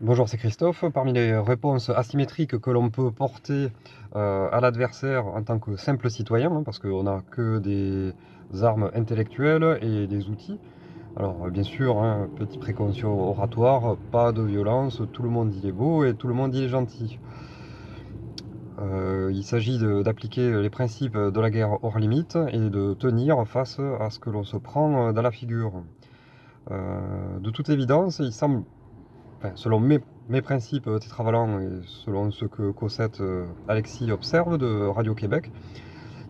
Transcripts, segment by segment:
Bonjour, c'est Christophe. Parmi les réponses asymétriques que l'on peut porter à l'adversaire en tant que simple citoyen, parce qu'on n'a que des armes intellectuelles et des outils. Alors, bien sûr, hein, petite précaution oratoire, pas de violence, tout le monde il est beau et tout le monde il est gentil. Il s'agit d'appliquer les principes de la guerre hors limite et de tenir face à ce que l'on se prend dans la figure. De toute évidence, il semble, enfin, selon mes principes tétravalents et selon ce que Cosette Alexis observe de Radio-Québec,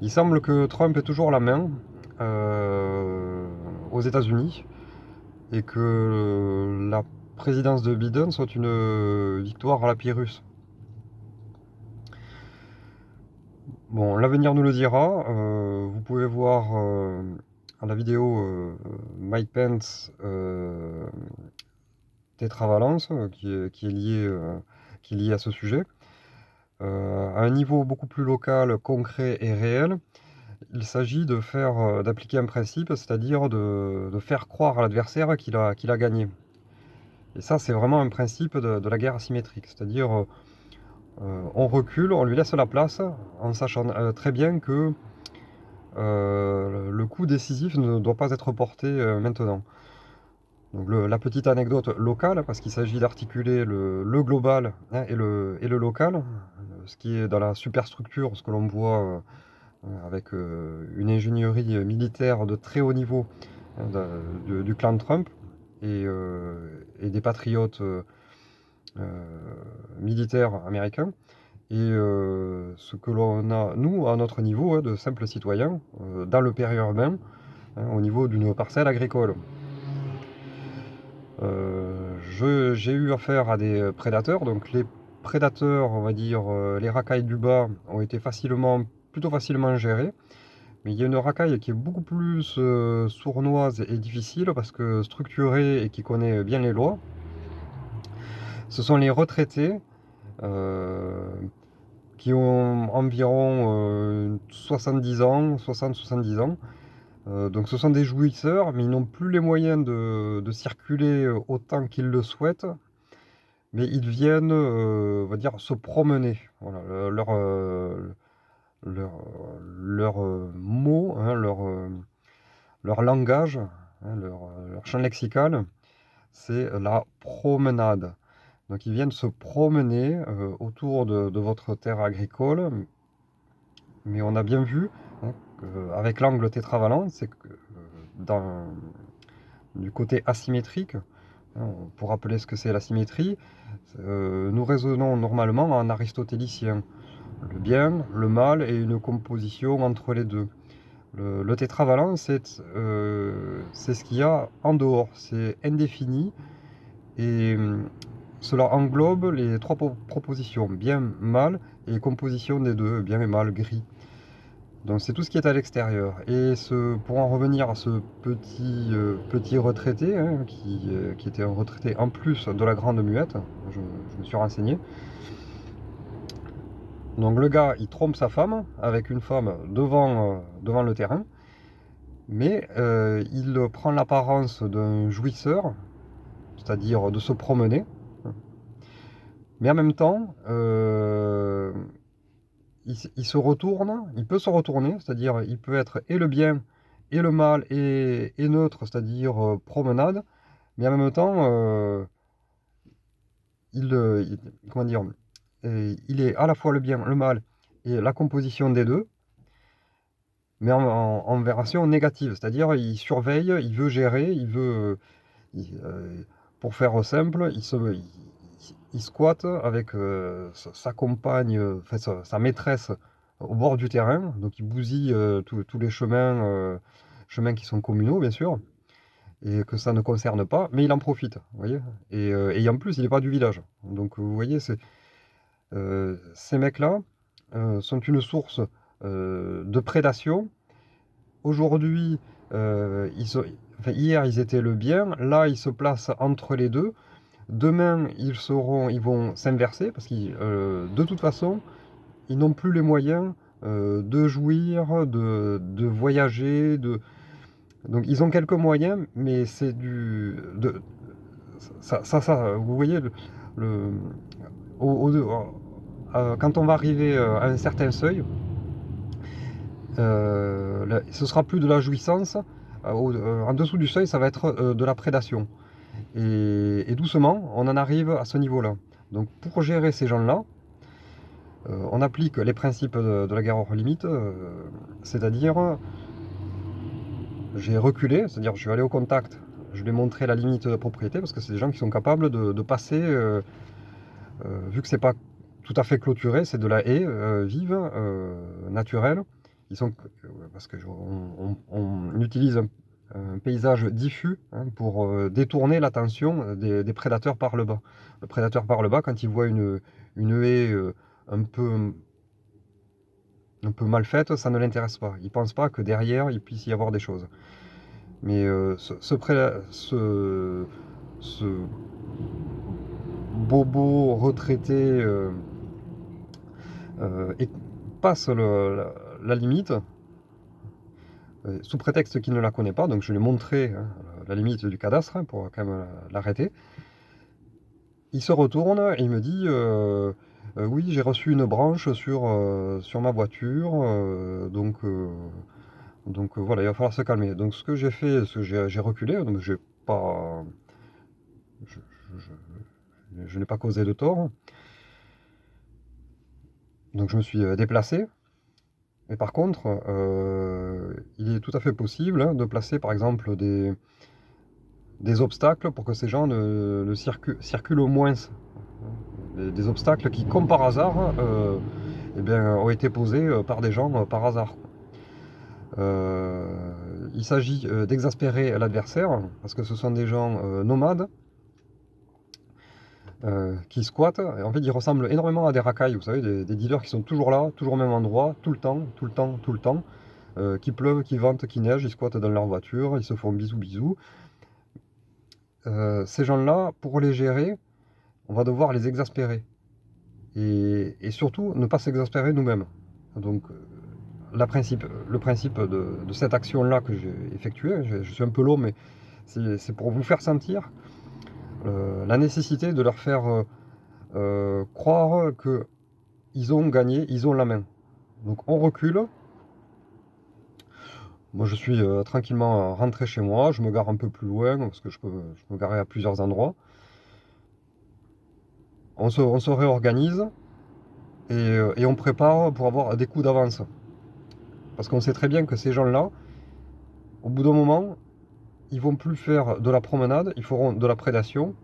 il semble que Trump ait toujours la main aux États-Unis et que la présidence de Biden soit une victoire à la Pyrrhus. Bon, l'avenir nous le dira. Vous pouvez voir la vidéo Mike Pence tétravalence qui est liée à ce sujet. À un niveau beaucoup plus local, concret et réel, il s'agit d'appliquer un principe, c'est-à-dire de faire croire à l'adversaire qu'il a gagné. Et ça, c'est vraiment un principe de la guerre asymétrique, c'est-à-dire on recule, on lui laisse la place, en sachant très bien que le coup décisif ne doit pas être porté maintenant. Donc la petite anecdote locale, parce qu'il s'agit d'articuler le global, hein, et le local, ce qui est dans la superstructure, ce que l'on voit avec une ingénierie militaire de très haut niveau, hein, du clan Trump et des patriotes euh, militaires américains. Et ce que l'on a, nous, à notre niveau, hein, de simples citoyens, dans le périurbain, hein, au niveau d'une parcelle agricole. J'ai eu affaire à des prédateurs, donc les prédateurs, on va dire, les racailles du bas ont été plutôt facilement gérés. Mais il y a une racaille qui est beaucoup plus sournoise et difficile parce que structurée et qui connaît bien les lois. Ce sont les retraités euh, qui ont environ 70 ans, 60-70 ans. Donc ce sont des jouisseurs, mais ils n'ont plus les moyens de circuler autant qu'ils le souhaitent. Mais ils viennent, on va dire, se promener. Voilà, leur, mot, hein, leur langage, hein, leur champ lexical, c'est la promenade. Donc ils viennent se promener autour de votre terre agricole, mais on a bien vu, hein, avec l'angle tétravalent, c'est que du côté asymétrique, hein, pour rappeler ce que c'est la symétrie, nous raisonnons normalement en aristotélicien. Le bien, le mal et une composition entre les deux. Le tétravalent, c'est ce qu'il y a en dehors, c'est indéfini et cela englobe les trois propositions, bien, mal et composition des deux, bien et mal, gris. Donc c'est tout ce qui est à l'extérieur. Et pour en revenir à ce petit retraité, hein, qui était un retraité en plus de la Grande Muette, je me suis renseigné. Donc le gars, il trompe sa femme avec une femme devant le terrain, mais il prend l'apparence d'un jouisseur, c'est-à-dire de se promener. Mais en même temps, il se retourne, il peut se retourner, c'est-à-dire il peut être et le bien et le mal et neutre, c'est-à-dire promenade, mais en même temps, comment dire, il est à la fois le bien, le mal et la composition des deux, mais en version négative, c'est-à-dire il surveille, il veut gérer, pour faire simple, il squatte avec sa compagne, enfin, sa maîtresse au bord du terrain, donc il bousille tous les chemins qui sont communaux, bien sûr, et que ça ne concerne pas, mais il en profite, vous voyez. Et en plus, il n'est pas du village. Donc, vous voyez, ces mecs-là sont une source de prédation. Aujourd'hui, enfin, hier, ils étaient le bien, là, ils se placent entre les deux. Demain, ils vont s'inverser parce que de toute façon, ils n'ont plus les moyens de jouir, de voyager. Donc, ils ont quelques moyens, mais c'est vous voyez, le, quand on va arriver à un certain seuil, ce sera plus de la jouissance. En dessous du seuil, ça va être de la prédation. Et doucement, on en arrive à ce niveau-là. Donc pour gérer ces gens-là, on applique les principes de la guerre hors limite, c'est-à-dire j'ai reculé, c'est-à-dire je suis allé au contact, je lui ai montré la limite de propriété, parce que c'est des gens qui sont capables de passer, vu que c'est pas tout à fait clôturé, c'est de la haie vive, naturelle. Ils sont, parce qu'on utilise un paysage diffus, hein, pour détourner l'attention des prédateurs par le bas. Le prédateur par le bas, quand il voit une haie un peu, un peu mal faite, ça ne l'intéresse pas. Il ne pense pas que derrière, il puisse y avoir des choses. Mais ce bobo retraité et passe la limite, sous prétexte qu'il ne la connaît pas. Donc je lui ai montré, hein, la limite du cadastre, hein, pour quand même l'arrêter. Il se retourne et il me dit oui, j'ai reçu une branche sur ma voiture, donc voilà, il va falloir se calmer. Donc ce que j'ai fait, j'ai reculé, donc j'ai pas, je, je n'ai pas causé de tort. Donc je me suis déplacé. Mais par contre, il est tout à fait possible, hein, de placer par exemple des obstacles pour que ces gens ne circulent au moins. Des obstacles qui, comme par hasard, eh bien, ont été posés par des gens par hasard. Il s'agit d'exaspérer l'adversaire, parce que ce sont des gens nomades, qui squattent. Et en fait, ils ressemblent énormément à des racailles, vous savez, des dealers qui sont toujours là, toujours au même endroit, tout le temps, tout le temps, tout le temps. Qu'il pleuve, qu'il vente, qu'il neige, ils squattent dans leur voiture, ils se font bisous bisous. Ces gens-là, pour les gérer, on va devoir les exaspérer. Et surtout, ne pas s'exaspérer nous-mêmes. Donc, le principe de cette action-là que j'ai effectuée, je suis un peu long, mais c'est pour vous faire sentir la nécessité de leur faire croire qu'ils ont gagné, ils ont la main. Donc on recule. Moi je suis tranquillement rentré chez moi, je me gare un peu plus loin, parce que je peux me garer à plusieurs endroits. On se réorganise et on prépare pour avoir des coups d'avance. Parce qu'on sait très bien que ces gens-là, au bout d'un moment, ils vont plus faire de la promenade, ils feront de la prédation,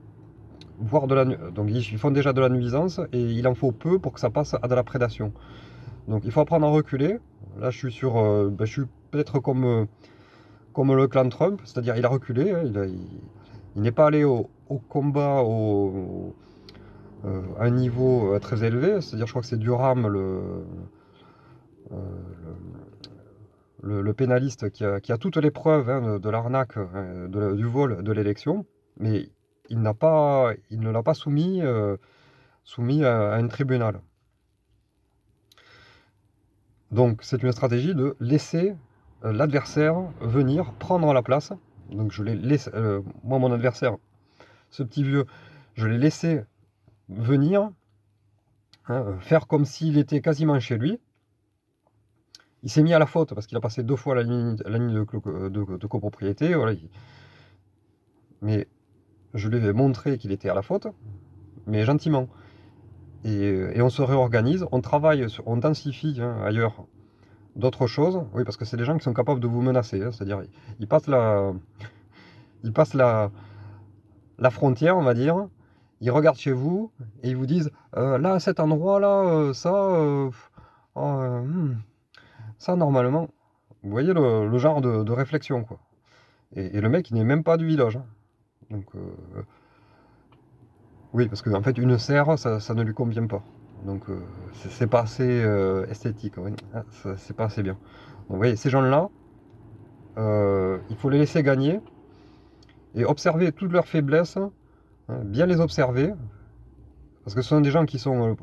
voire de la donc ils font déjà de la nuisance et il en faut peu pour que ça passe à de la prédation. Donc il faut apprendre à reculer. Là je suis je suis peut-être comme le clan Trump, c'est-à-dire il a reculé, hein, il n'est pas allé au combat à un niveau très élevé, c'est-à-dire je crois que c'est Durham euh, le pénaliste qui a toutes les preuves, hein, de l'arnaque, du vol de l'élection, mais il ne l'a pas soumis à un tribunal. Donc c'est une stratégie de laisser l'adversaire venir prendre la place. Donc je l'ai laissé, moi mon adversaire, ce petit vieux, je l'ai laissé venir, hein, faire comme s'il était quasiment chez lui. Il s'est mis à la faute parce qu'il a passé 2 fois la ligne de copropriété. Voilà. Mais je lui ai montré qu'il était à la faute, mais gentiment. Et on se réorganise, on travaille, on densifie, hein, ailleurs d'autres choses. Oui, parce que c'est des gens qui sont capables de vous menacer, hein, c'est-à-dire ils passent la frontière, on va dire. Ils regardent chez vous et ils vous disent là, à cet endroit-là, oh, ça normalement. Vous voyez le genre de réflexion, quoi. Et le mec, il n'est même pas du village, hein. Donc, oui, parce qu'en fait, une serre, ça ne lui convient pas. Donc, c'est pas assez esthétique, oui. Ah, c'est pas assez bien. Donc, vous voyez, ces gens-là, il faut les laisser gagner et observer toutes leurs faiblesses, hein, bien les observer, parce que ce sont des gens qui sont,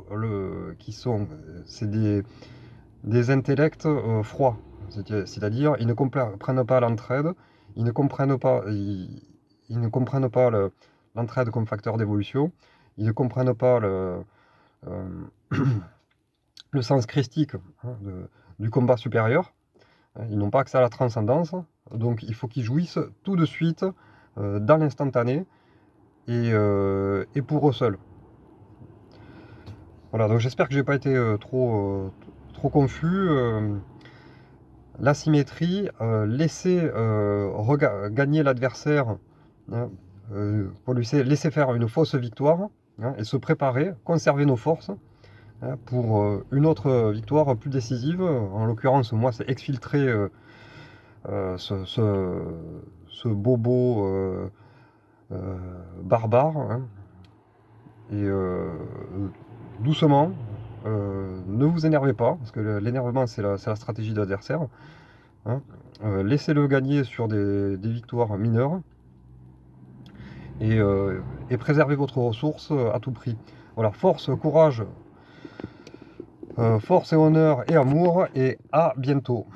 c'est des intellects froids. C'est-à-dire, ils ne comprennent pas l'entraide, ils ne comprennent pas l'entraide comme facteur d'évolution, ils ne comprennent pas le sens christique, hein, du combat supérieur. Ils n'ont pas accès à la transcendance, donc il faut qu'ils jouissent tout de suite, dans l'instantané, et pour eux seuls. Voilà, donc j'espère que j'ai pas été trop confus. L'asymétrie, laisser gagner l'adversaire, hein, pour lui laisser faire une fausse victoire, hein, et se préparer, conserver nos forces, hein, pour une autre victoire plus décisive. En l'occurrence, moi, c'est exfiltrer ce bobo euh, barbare, hein, et doucement, ne vous énervez pas, parce que l'énervement, c'est la stratégie de l'adversaire, hein. Laissez-le gagner sur des victoires mineures, et préservez votre ressource à tout prix. Voilà, force, courage, force et honneur et amour, et à bientôt.